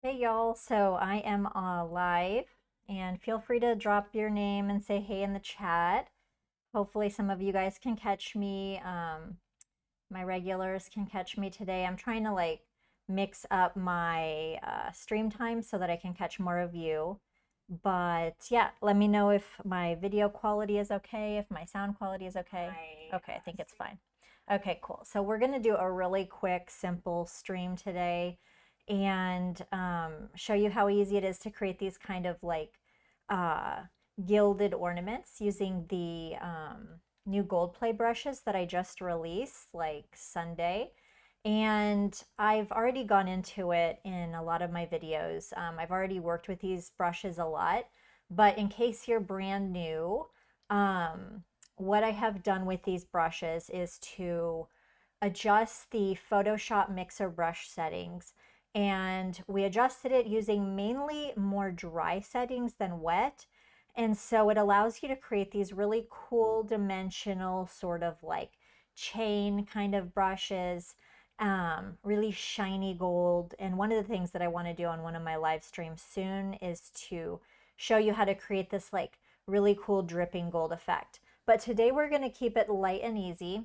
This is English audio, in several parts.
Hey y'all, so I am live and feel free to drop your name and say hey in the chat. Hopefully some of you guys can catch me. My regulars can catch me today. I'm trying to like mix up my stream time so that I can catch more of you. But yeah, let me know if my video quality is okay, if my sound quality is okay. Okay, I think it's fine. Okay, cool. So we're gonna do a really quick, simple stream today and show you how easy it is to create these kind of like uh, gilded ornaments using the new gold play brushes that I just released like Sunday. And I've already gone into it in a lot of my videos. I've already worked with these brushes a lot, but in case you're brand new, what I have done with these brushes is to adjust the Photoshop mixer brush settings. And we adjusted it using mainly more dry settings than wet. And so it allows you to create these really cool dimensional sort of like chain kind of brushes, really shiny gold. And one of the things that I want to do on one of my live streams soon is to show you how to create this like really cool dripping gold effect. But today we're going to keep it light and easy.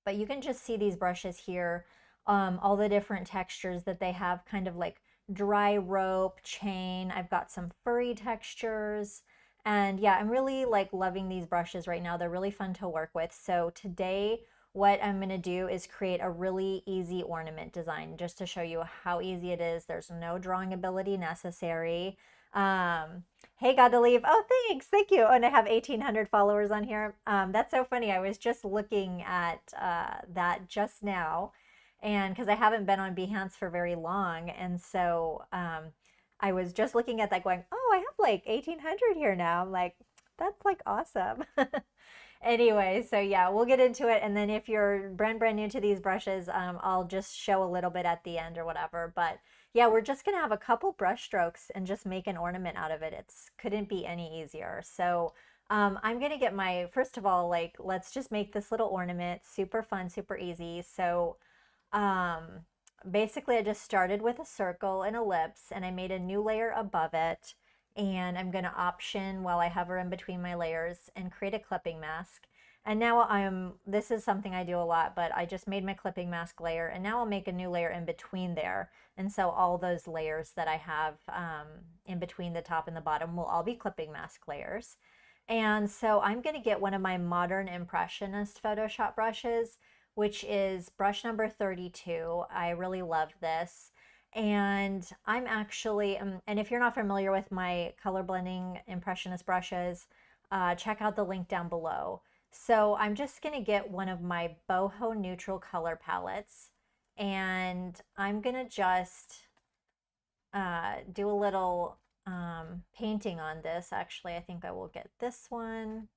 But you can just see these brushes here, all the different textures that they have, kind of like dry rope, chain. I've got some furry textures. And yeah, I'm really like loving these brushes right now. They're really fun to work with. So today, what I'm going to do is create a really easy ornament design just to show you how easy it is. There's no drawing ability necessary. Um, Hey, got to leave. Oh, thanks. Thank you. Oh, and I have 1,800 followers on here. That's so funny. I was just looking at that just now, and because I haven't been on Behance for very long. And so I was just looking at that going, oh, I have like 1,800 here now. I'm like, that's like awesome. Anyway, so yeah, we'll get into it. And then if you're brand new to these brushes, I'll just show a little bit at the end or whatever. But yeah, we're just gonna have a couple brush strokes and just make an ornament out of it. It's couldn't be any easier. So I'm gonna get my, first of all, like, let's just make this little ornament. Super fun, super easy. So um, basically I just started with a circle, an ellipse, and I made a new layer above it. And I'm gonna option while I hover in between my layers and create a clipping mask. And now this is something I do a lot, but I just made my clipping mask layer, and now I'll make a new layer in between there. And so all those layers that I have in between the top and the bottom will all be clipping mask layers. And so I'm going to get one of my modern impressionist Photoshop brushes, which is brush number 32. I really love this. And I'm actually, and if you're not familiar with my color blending impressionist brushes, check out the link down below. So I'm just going to get one of my boho neutral color palettes, and I'm going to just do a little painting on this. Actually, I think I will get this one,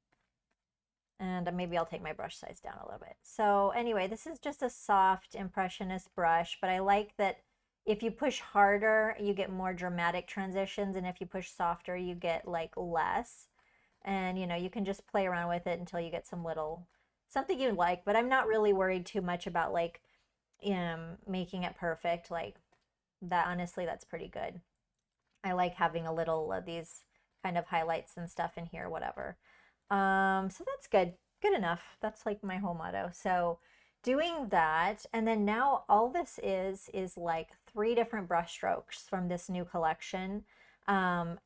and maybe I'll take my brush size down a little bit. So anyway, this is just a soft impressionist brush, but I like that if you push harder, you get more dramatic transitions, and if you push softer, you get like less. And you know, you can just play around with it until you get something you like, but I'm not really worried too much about like making it perfect. Like that, honestly, that's pretty good. I like having a little of these kind of highlights and stuff in here, whatever. So that's good. Good enough. That's like my whole motto. So doing that, and then now all this is like 3 different brush strokes from this new collection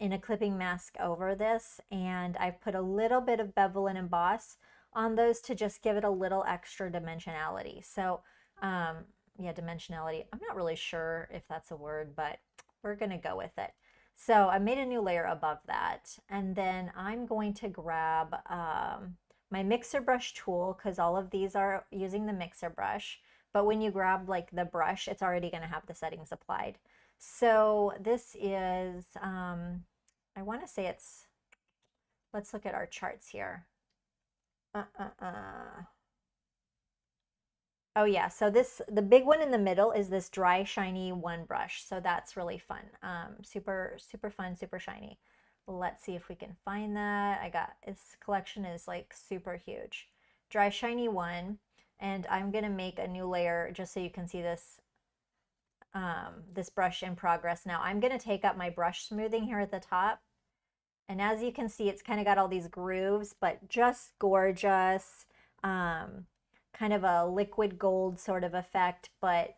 in a clipping mask over this. And I've put a little bit of Bevel and Emboss on those to just give it a little extra dimensionality. So yeah, dimensionality. I'm not really sure if that's a word, but we're gonna go with it. So I made a new layer above that, and then I'm going to grab my mixer brush tool, because all of these are using the mixer brush, but when you grab like the brush, it's already going to have the settings applied. So this is, I want to say it's, let's look at our charts here. Uh, uh, uh. Oh yeah, so the big one in the middle is this dry, shiny one brush. So that's really fun. Super, super fun, super shiny. Let's see if we can find that. This collection is like super huge. Dry, shiny one. And I'm gonna make a new layer just so you can see this. this brush in progress. Now I'm going to take up my brush smoothing here at the top. And as you can see, it's kind of got all these grooves, but just gorgeous. Kind of a liquid gold sort of effect, but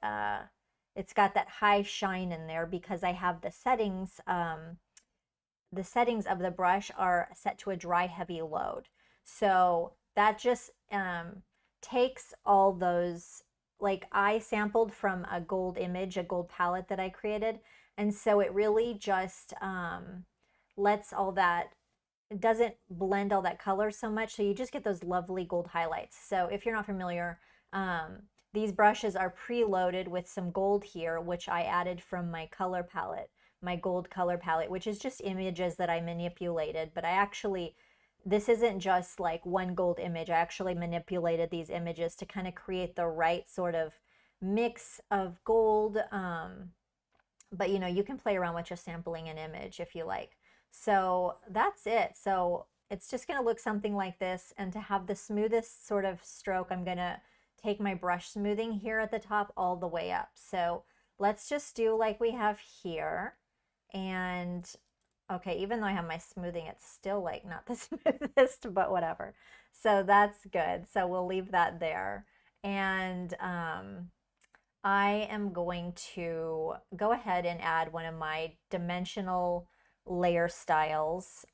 it's got that high shine in there because I have the settings. The settings of the brush are set to a dry heavy load. So that just takes all those, like I sampled from a gold image, a gold palette that I created. And so it really just lets all that, it doesn't blend all that color so much. So you just get those lovely gold highlights. So if you're not familiar, these brushes are preloaded with some gold here, which I added from my color palette, my gold color palette, which is just images that I manipulated. But I actually, this isn't just like one gold image. I actually manipulated these images to kind of create the right sort of mix of gold. But you know, you can play around with just sampling an image if you like. So that's it. So it's just going to look something like this. And to have the smoothest sort of stroke, I'm going to take my brush smoothing here at the top all the way up. So let's just do like we have here. And okay, even though I have my smoothing, it's still like not the smoothest, but whatever. So that's good. So we'll leave that there. And I am going to go ahead and add one of my dimensional layer styles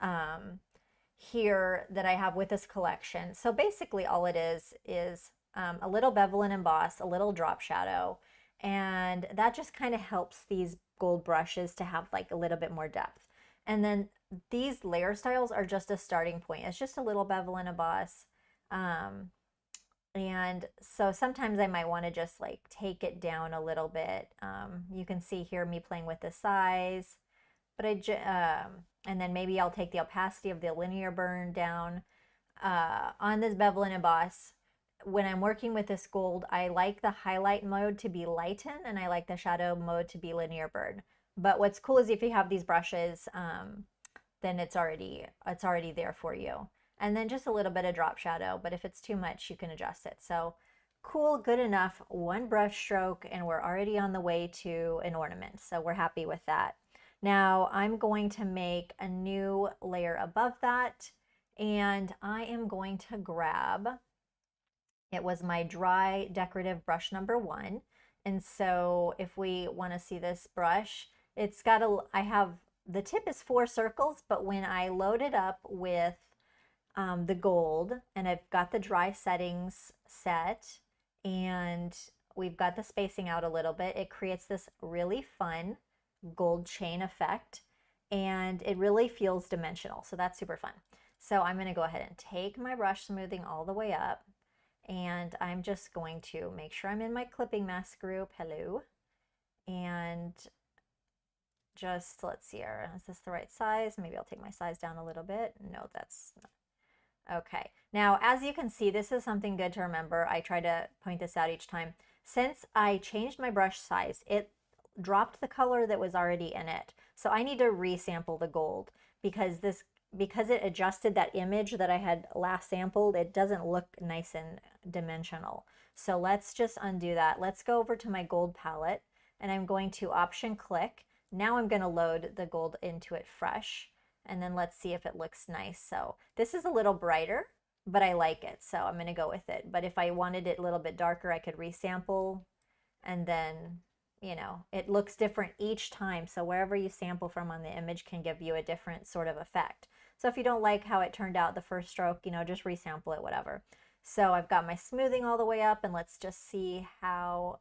here that I have with this collection. So basically all it is a little bevel and emboss, a little drop shadow, and that just kind of helps these gold brushes to have like a little bit more depth. And then these layer styles are just a starting point. It's just a little bevel and emboss. And so sometimes I might want to just like take it down a little bit. You can see here me playing with the size, but and then maybe I'll take the opacity of the linear burn down. On this bevel and emboss, when I'm working with this gold, I like the highlight mode to be lighten and I like the shadow mode to be linear burn. But what's cool is if you have these brushes, then it's already there for you. And then just a little bit of drop shadow, but if it's too much, you can adjust it. So cool, good enough, one brush stroke, and we're already on the way to an ornament. So we're happy with that. Now I'm going to make a new layer above that, and I am going to grab, it was my dry decorative brush number 1. And so if we want to see this brush, it's got the tip is 4 circles, but when I load it up with the gold, and I've got the dry settings set, and we've got the spacing out a little bit, it creates this really fun gold chain effect, and it really feels dimensional. So that's super fun. So I'm going to go ahead and take my brush smoothing all the way up, and I'm just going to make sure I'm in my clipping mask group. Hello. And just, let's see here, is this the right size? Maybe I'll take my size down a little bit. No, that's not. Okay, now as you can see, this is something good to remember. I try to point this out each time. Since I changed my brush size, it dropped the color that was already in it. So I need to resample the gold because it adjusted that image that I had last sampled. It doesn't look nice and dimensional. So let's just undo that. Let's go over to my gold palette, and I'm going to option click. Now I'm going to load the gold into it fresh. And then let's see if it looks nice. So this is a little brighter, but I like it. So I'm going to go with it. But if I wanted it a little bit darker, I could resample. And then, you know, it looks different each time. So wherever you sample from on the image can give you a different sort of effect. So if you don't like how it turned out the first stroke, you know, just resample it, whatever. So I've got my smoothing all the way up, and let's just see how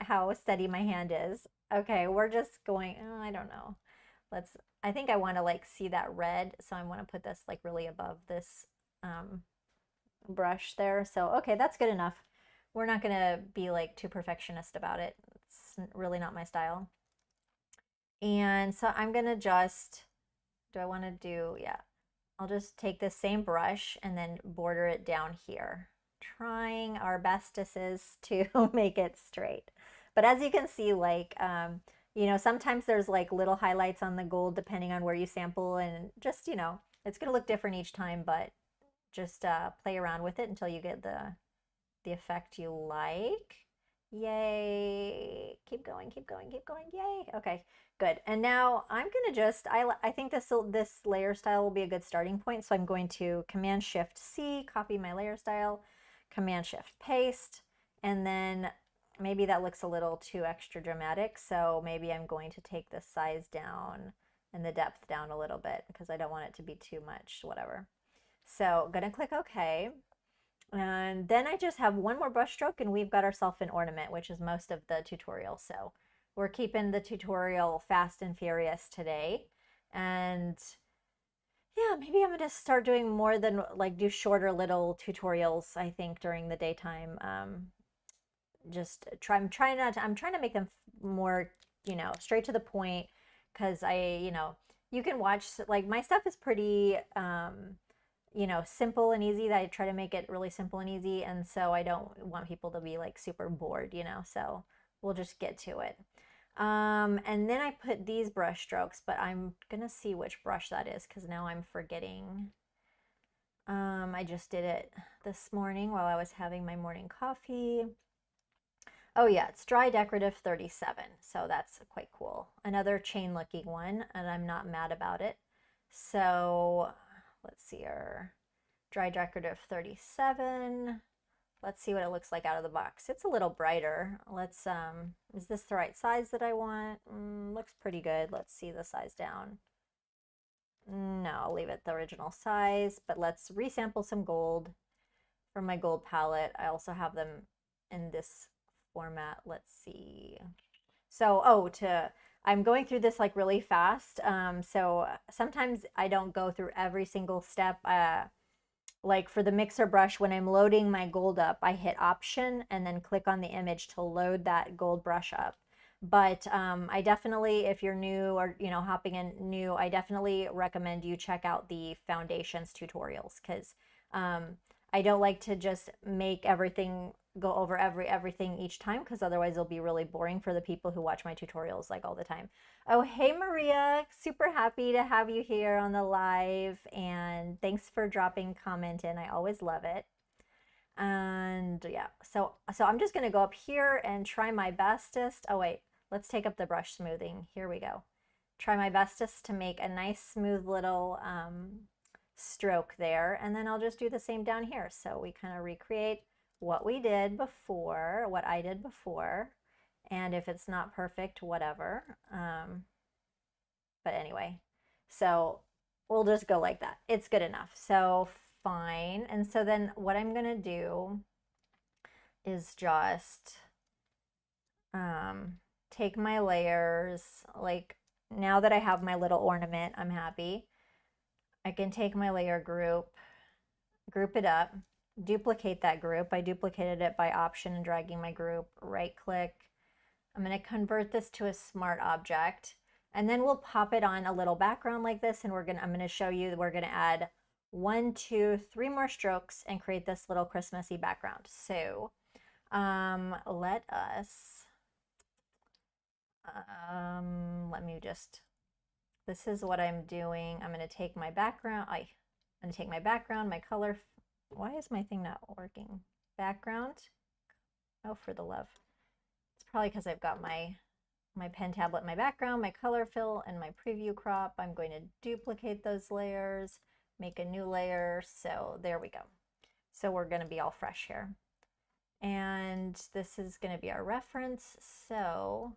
how steady my hand is. Okay, we're just going, oh, I don't know. I think I want to like see that red, so I want to put this like really above this brush there. So okay, that's good enough. We're not going to be like too perfectionist about it. It's really not my style. And so I'm going to just, do I want to do, yeah, I'll just take this same brush and then border it down here, trying our bestesses to make it straight. But as you can see, like, you know, sometimes there's like little highlights on the gold depending on where you sample, and just, you know, it's going to look different each time, but just play around with it until you get the effect you like. Yay. Keep going, keep going, keep going. Yay. Okay, good. And now I'm going to just, I think this layer style will be a good starting point. So I'm going to Command Shift C, copy my layer style, Command Shift paste, and then maybe that looks a little too extra dramatic. So maybe I'm going to take the size down and the depth down a little bit because I don't want it to be too much, whatever. So I'm going to click OK. And then I just have one more brush stroke and we've got ourselves an ornament, which is most of the tutorial. So we're keeping the tutorial fast and furious today. And yeah, maybe I'm gonna start doing more than like do shorter little tutorials, I think, during the daytime. I'm trying to make them more, straight to the point because you can watch, like my stuff is pretty, simple and easy. That I try to make it really simple and easy. And so I don't want people to be like super bored, so we'll just get to it. And then I put these brush strokes, but I'm going to see which brush that is because now I'm forgetting. I just did it this morning while I was having my morning coffee. Oh yeah, it's Dry Decorative 37. So that's quite cool. Another chain looking one, and I'm not mad about it. So let's see our Dry Decorative 37. Let's see what it looks like out of the box. It's a little brighter. Let's, is this the right size that I want? Looks pretty good. Let's see the size down. No, I'll leave it the original size, but let's resample some gold from my gold palette. I also have them in this format. Let's see. So, I'm going through this like really fast. So sometimes I don't go through every single step. Like for the mixer brush, when I'm loading my gold up, I hit Option and then click on the image to load that gold brush up. But I definitely, if you're new or, hopping in new, I definitely recommend you check out the foundations tutorials because I don't like to just make everything go over everything each time because otherwise it'll be really boring for the people who watch my tutorials like all the time. Oh, hey Maria, super happy to have you here on the live and thanks for dropping comment in. I always love it. And yeah, so I'm just gonna go up here and try my bestest. Oh wait, let's take up the brush smoothing. Here we go. Try my bestest to make a nice smooth little stroke there, and then I'll just do the same down here. So we kind of recreate what we did before, what I did before, and if it's not perfect, whatever. But anyway, so we'll just go like that. It's good enough. So fine. And so then what I'm gonna do is just take my layers, like now that I have my little ornament, I'm happy. I can take my layer group it up, duplicate that group. I duplicated it by Option and dragging my group, right click. I'm going to convert this to a smart object, and then we'll pop it on a little background like this, and I'm going to show you that we're going to add 1, 2, 3 more strokes and create this little Christmassy background. So let us, let me just, this is what I'm doing. I'm going to take my background. I'm going to take my background, my color. Why is my thing not working? Background. Oh, for the love. It's probably because I've got my pen tablet in my background, my color fill, and my preview crop. I'm going to duplicate those layers, make a new layer. So there we go. So we're going to be all fresh here. And this is going to be our reference. So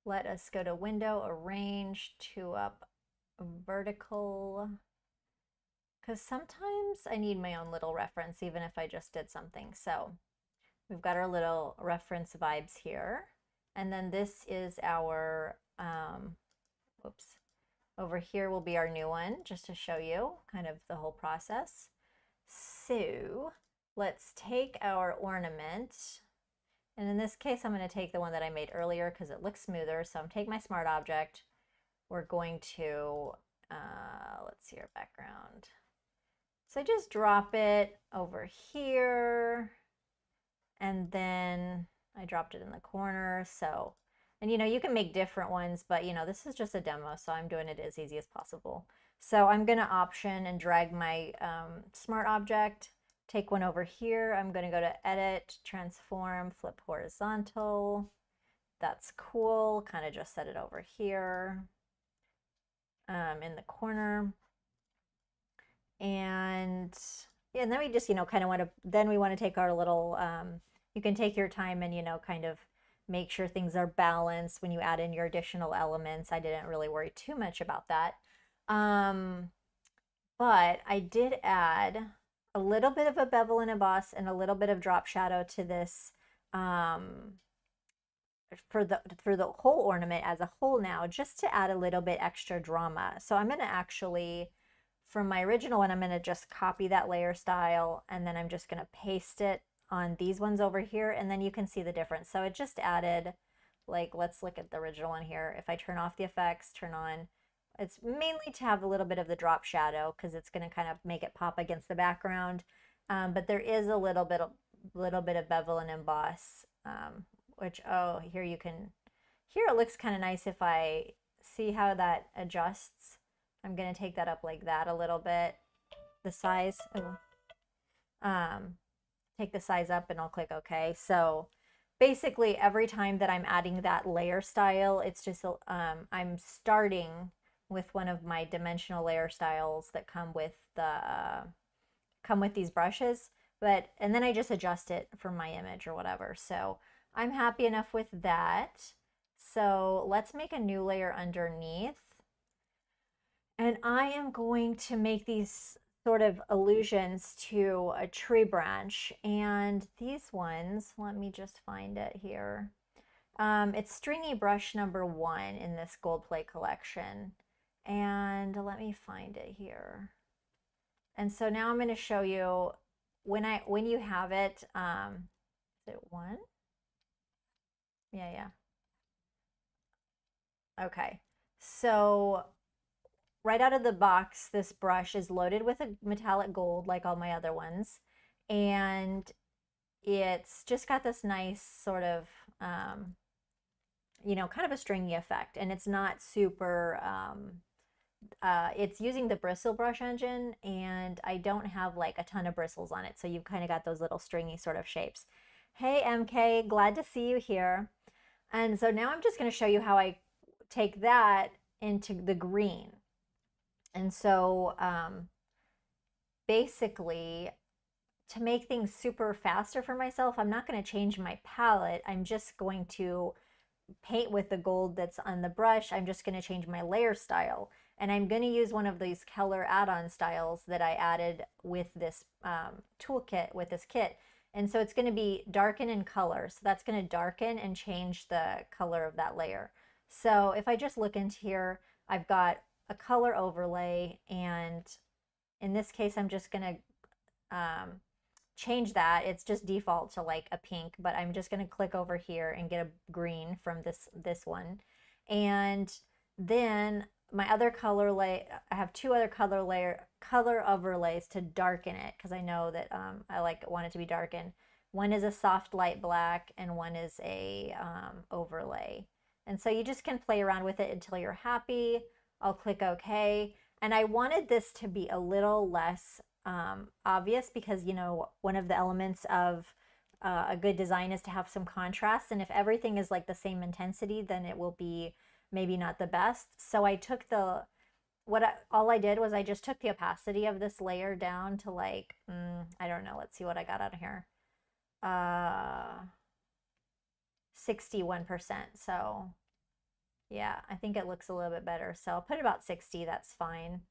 let us go to Window, Arrange, 2 up, Vertical. Because sometimes I need my own little reference, even if I just did something. So we've got our little reference vibes here. And then this is our, whoops, over here will be our new one, just to show you kind of the whole process. So let's take our ornament. And in this case, I'm going to take the one that I made earlier because it looks smoother. So I'm taking my smart object. We're going to, let's see our background. So I just drop it over here, and then I dropped it in the corner. So, and you can make different ones, but this is just a demo, so I'm doing it as easy as possible. So I'm going to Option and drag my smart object, take one over here. I'm going to go to Edit, Transform, Flip Horizontal. That's cool. Kind of just set it over here in the corner. And yeah, and then we just, kind of want to, then we want to take our little, you can take your time and, kind of make sure things are balanced when you add in your additional elements. I didn't really worry too much about that. But I did add a little bit of a bevel and emboss and a little bit of drop shadow to this for the whole ornament as a whole now, just to add a little bit extra drama. So I'm going to actually, from my original one, I'm going to just copy that layer style, and then I'm just going to paste it on these ones over here, and then you can see the difference. So it just added, like, let's look at the original one here. If I turn off the effects, turn on, it's mainly to have a little bit of the drop shadow because it's going to kind of make it pop against the background. But there is a little bit of bevel and emboss, which, oh, here you can, here it looks kind of nice if I see how that adjusts. I'm going to take that up like that a little bit, the size. Take the size up and I'll click OK. So basically every time that I'm adding that layer style, it's just, I'm starting with one of my dimensional layer styles that come with these brushes, and then I just adjust it for my image or whatever. So I'm happy enough with that. So let's make a new layer underneath. And I am going to make these sort of allusions to a tree branch. And these ones, let me just find it here. It's Stringy Brush #1 in this gold plate collection. And let me find it here. And so now I'm going to show you when you have it, is it 1? Yeah. Okay. So right out of the box, this brush is loaded with a metallic gold like all my other ones. And it's just got this nice sort of, kind of a stringy effect. And it's not super, it's using the bristle brush engine, and I don't have like a ton of bristles on it. So you've kind of got those little stringy sort of shapes. Hey, MK, glad to see you here. And so now I'm just going to show you how I take that into the green. And so basically, to make things super faster for myself, I'm not going to change my palette. I'm just going to paint with the gold that's on the brush. I'm just going to change my layer style. And I'm going to use one of these color add-on styles that I added with this toolkit, with this kit. And so it's going to be darken in color. So that's going to darken and change the color of that layer. So if I just look into here, I've got a color overlay, and in this case, I'm just going to change that. It's just default to like a pink, but I'm just going to click over here and get a green from this one. And then my other color I have 2 other color overlays to darken it, because I know that I want it to be darkened. One is a soft light black and one is a overlay. And so you just can play around with it until you're happy. I'll click OK. And I wanted this to be a little less obvious, because one of the elements of a good design is to have some contrast, and if everything is like the same intensity, then it will be maybe not the best. So I took all I did was I just took the opacity of this layer down to like, I don't know, let's see what I got out of here, 61%. So yeah, I think it looks a little bit better. So I'll put about 60, that's fine.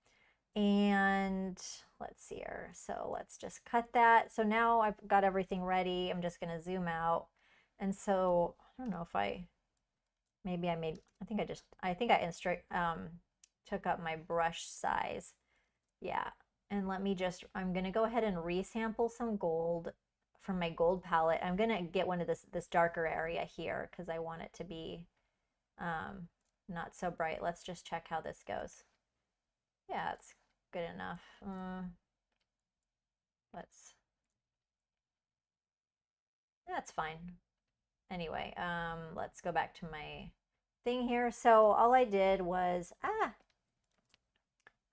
And let's see here. So let's just cut that. So now I've got everything ready. I'm just going to zoom out. And so I don't know if I took up my brush size. Yeah. And I'm going to go ahead and resample some gold from my gold palette. I'm going to get one of this darker area here because I want it to be not so bright. Let's just check how this goes. Yeah, it's good enough. That's fine. Anyway, let's go back to my thing here. So all I did was, I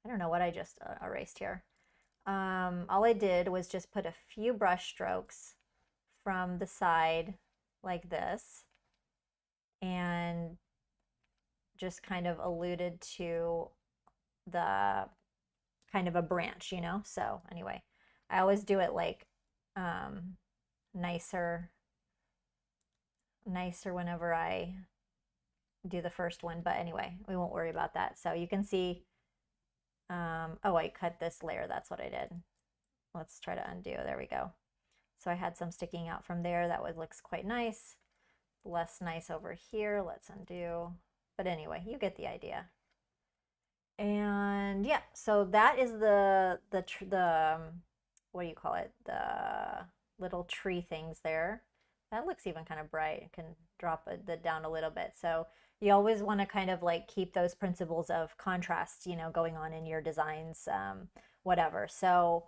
don't know what I just erased here. all I did was just put a few brush strokes from the side like this and just kind of alluded to the kind of a branch, you know? So anyway, I always do it like um, nicer whenever I do the first one. But anyway, we won't worry about that. So you can see, oh, I cut this layer. That's what I did. Let's try to undo. There we go. So I had some sticking out from there. That looks quite nice. Less nice over here. Let's undo. But anyway, you get the idea. And yeah, so that is the what do you call it? The little tree things there. That looks even kind of bright. I can drop it down a little bit. So you always want to kind of like keep those principles of contrast, you know, going on in your designs, whatever. So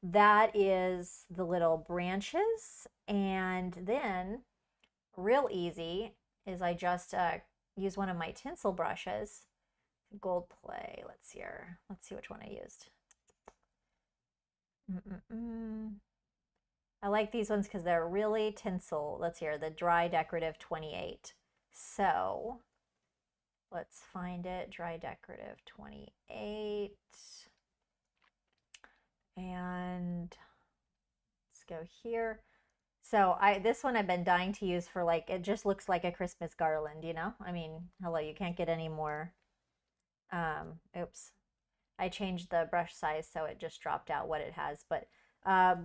that is the little branches. And then real easy is I just use one of my tinsel brushes, gold play. Let's see here. Let's see which one I used. I like these ones because they're really tinsel. Let's hear the dry decorative 28. So let's find it. Dry decorative 28. And let's go here. So this one I've been dying to use for like, it just looks like a Christmas garland, you know? I mean, hello, you can't get any more. Oops. I changed the brush size so it just dropped out what it has, but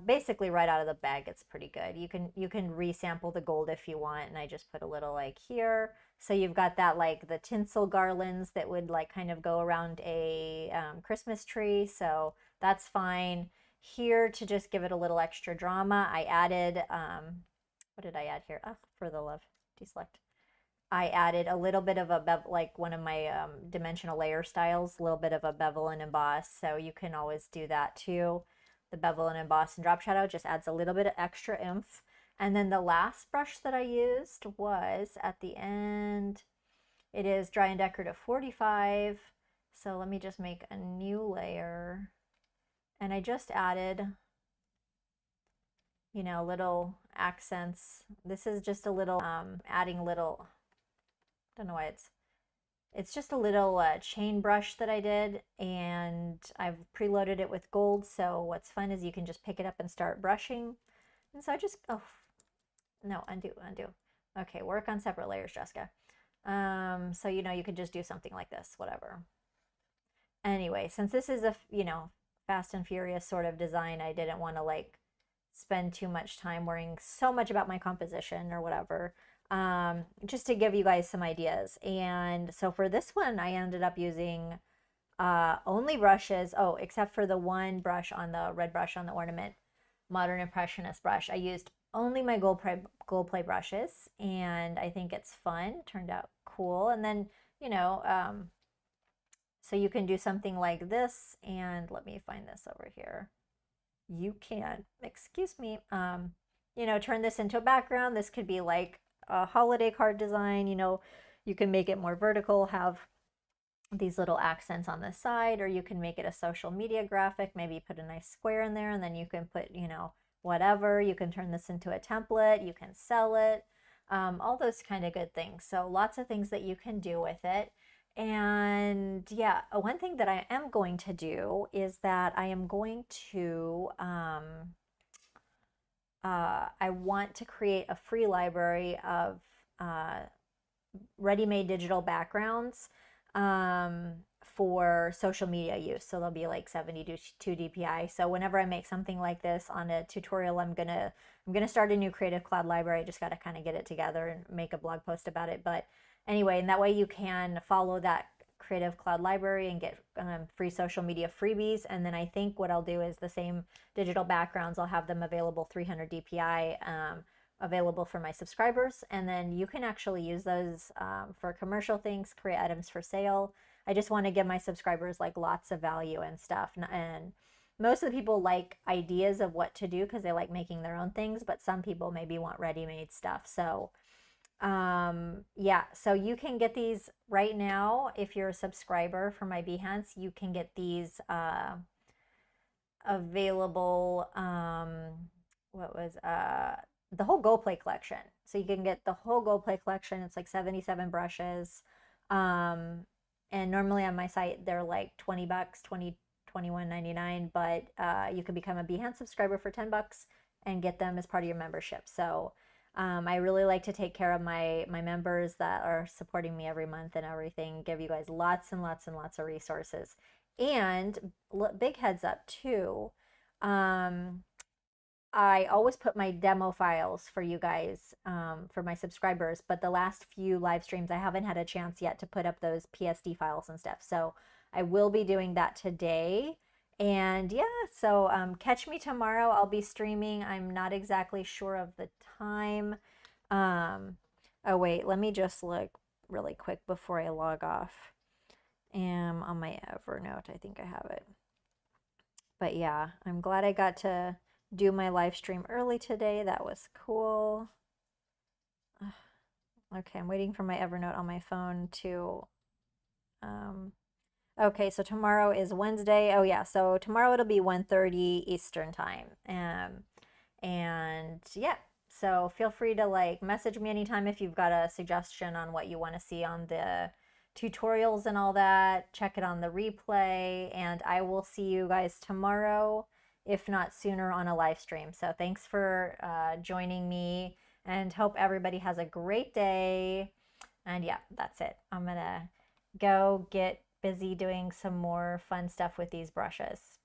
basically right out of the bag it's pretty good. You can resample the gold if you want, and I just put a little like here. So you've got that like the tinsel garlands that would like kind of go around a Christmas tree, so that's fine. Here to just give it a little extra drama, I added, what did I add here? Oh, for the love, deselect. I added a little bit of a bevel, like one of my dimensional layer styles, a little bit of a bevel and emboss. So you can always do that too. The bevel and emboss and drop shadow just adds a little bit of extra oomph. And then the last brush that I used was at the end. It is Dry and Decorative 45. So let me just make a new layer. And I just added, you know, little accents. This is just a little, adding little, I don't know why it's just a little chain brush that I did, and I've preloaded it with gold. So what's fun is you can just pick it up and start brushing. And so I just, oh, no, undo. Okay, work on separate layers, Jessica. So, you know, you could just do something like this, whatever. Anyway, since this is a, you know, fast and furious sort of design, I didn't want to like spend too much time worrying so much about my composition or whatever. Just to give you guys some ideas. And so for this one, I ended up using only brushes. Oh, except for the one brush on the red brush on the Ornament Modern Impressionist brush. I used only my gold play brushes, and I think it's fun. Turned out cool. And then, you know, so you can do something like this. And let me find this over here. You can, excuse me, you know, turn this into a background. This could be like a holiday card design, you know, you can make it more vertical, have these little accents on the side, or you can make it a social media graphic, maybe put a nice square in there, and then you can put, you know, whatever. You can turn this into a template, you can sell it, all those kind of good things. So lots of things that you can do with it. And yeah, one thing that I am going to do is that I am going to I want to create a free library of ready-made digital backgrounds for social media use. So there'll be like 72 DPI. So whenever I make something like this on a tutorial, I'm gonna start a new Creative Cloud library. I just got to kind of get it together and make a blog post about it. But anyway, and that way you can follow that Creative Cloud library and get free social media freebies. And then I think what I'll do is the same digital backgrounds, I'll have them available 300 DPI, available for my subscribers. And then you can actually use those for commercial things, create items for sale. I just want to give my subscribers like lots of value and stuff. And most of the people like ideas of what to do because they like making their own things, but some people maybe want ready-made stuff. So yeah, so you can get these right now. If you're a subscriber for my Behance, you can get these available, what was, the whole Go Play collection. So you can get the whole Go Play collection. It's like 77 brushes. Um, and normally on my site, they're like 20 bucks, 21.99, but you can become a Behance subscriber for 10 bucks and get them as part of your membership. So I really like to take care of my members that are supporting me every month and everything, give you guys lots and lots and lots of resources. And big heads up too. Um, I always put my demo files for you guys, for my subscribers, but the last few live streams, I haven't had a chance yet to put up those PSD files and stuff. So I will be doing that today. And yeah, so catch me tomorrow. I'll be streaming. I'm not exactly sure of the time. Oh, wait, let me just look really quick before I log off. On my Evernote, I think I have it. But yeah, I'm glad I got to do my live stream early today. That was cool. Okay, I'm waiting for my Evernote on my phone to. Okay, so tomorrow is Wednesday. Oh yeah, so tomorrow it'll be 1:30 Eastern time. And yeah, so feel free to like message me anytime if you've got a suggestion on what you want to see on the tutorials and all that. Check it on the replay, and I will see you guys tomorrow, if not sooner, on a live stream. So thanks for joining me, and hope everybody has a great day. And yeah, that's it. I'm gonna go get busy doing some more fun stuff with these brushes.